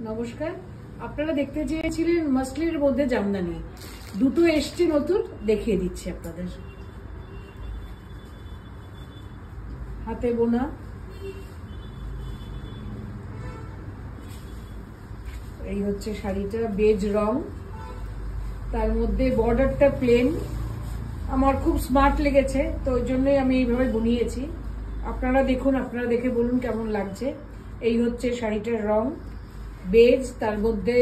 নমস্কার। আপনারা দেখতে চেয়েছিলেন মাসলিনের মধ্যে জামদানি, দুটো এসছে নতুন, দেখিয়ে দিচ্ছি আপনাদের। হাতে বোনা, এই হচ্ছে শাড়িটা, বেজ রং, তার মধ্যে বর্ডারটা প্লেন। আমার খুব স্মার্ট লেগেছে, তো ওই জন্যই আমি এইভাবে বুনিয়েছি। আপনারা দেখুন, আপনারা দেখে বলুন কেমন লাগছে। এই হচ্ছে শাড়িটার রং, বেজ, তার মধ্যে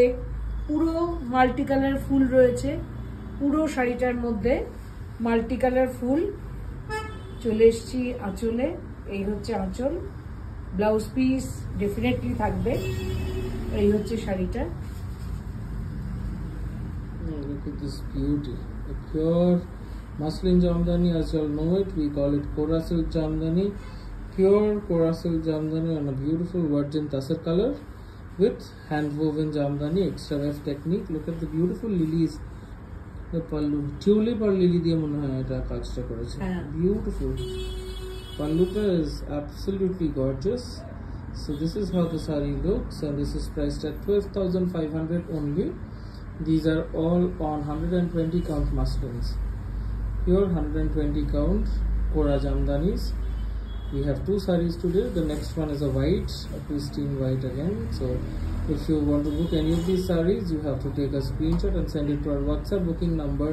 পুরো মাল্টি কালার ফুল রয়েছে। পুরো শাড়িটার মধ্যে মাল্টি কালার ফুল। চলে এসছি আঁচলে, এই হচ্ছে আঁচল। ব্লাউজ পিস ডেফিনেটলি থাকবে। এই হচ্ছে শাড়িটা। Look at this beauty, a pure muslin jamdani, as you all know it. We call it Kora silk jamdani, pure Kora silk jamdani on a beautiful virgin tussar color with hand woven jamdani, extra weft technique. Look at the beautiful lilies. The pallu, tulip or lily diye mone hoy eta kajta koreche. Beautiful. Palluta is absolutely gorgeous. So this is how the saree looks, and this is priced at 12,500 only. These are all on 120 count muslins, pure 120 count Kora jamdanis. We have two sarees today. The next one is a white, a pristine white again. So if you want to book any of these sarees, you have to take a screenshot and send it to our WhatsApp booking number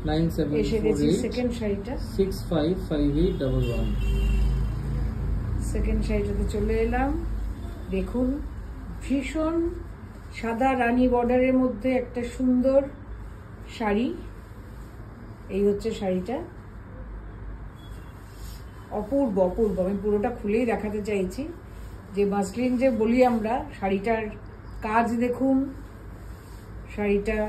9748655811. Second শাড়িটাতে চলে এলাম। দেখুন, ভীষণ সাদা রানী বর্ডারের মধ্যে একটা সুন্দর শাড়ি। এই হচ্ছে শাড়িটা, অপূর্ব অপূর্ব। আমি পুরোটা খুলেই দেখাতে চাইছি, যে মাসলিন যে বলি আমরা, শাড়িটার কাজ দেখুন। শাড়িটা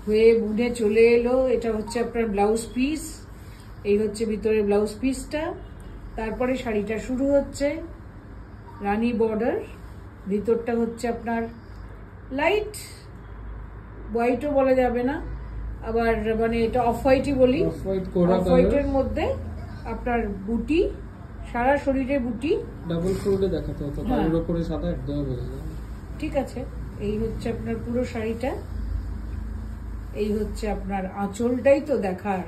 হয়ে বুনে চলে এলো। এটা হচ্ছে আপনার ব্লাউজ পিস, এই হচ্ছে ভিতরে ব্লাউজ পিসটা। তারপরে শাড়িটা শুরু হচ্ছে রানী বর্ডার, ভিতরটা হচ্ছে আপনার লাইট হোয়াইটও বলা যাবে না, আবার মানে এটা অফ হোয়াইটই বলি। অফ হোয়াইটের মধ্যে আপনার বুটি, সারা শরীরে বুটি, ডাবল ফোল্ডে দেখাতে হতো, কালোর উপরে সাদা একদমই বোঝা যায়। ঠিক আছে, এই হচ্ছে আপনার পুরো শাড়িটা। এই হচ্ছে আপনার আঁচলটাই তো দেখার,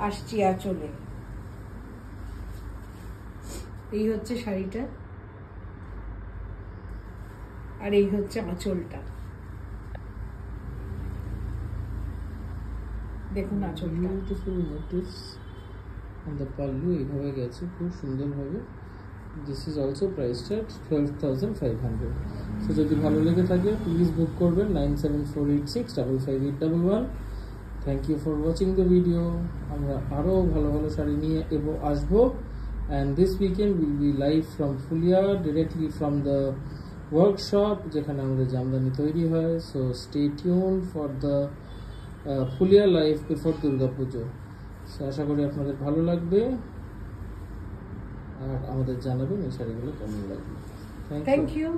আসছি আঁচলে। এই হচ্ছে শাড়িটা, আর এই হচ্ছে আঁচলটা। দেখুন আঁচলটা, beautiful motifs on the pallu এইভাবে গেছে খুব সুন্দরভাবে। This is also priced at 12,500. So যদি ভালো লেগে থাকে প্লিজ বুক করবেন 9748655811. Thank you for watching the video. আমরা আরও ভালো ভালো শাড়ি নিয়ে আসবো। And this weekend we will be live from Fulia, directly from the workshop যেখানে আমাদের জামদানি তৈরি হয়। So stay tuned for the Fulia live before Durga Pujo. So আশা করি আপনাদের ভালো লাগবে, আর আমাদের জানাবেন এই শাড়িগুলো কেমন লাগবে। Thank you.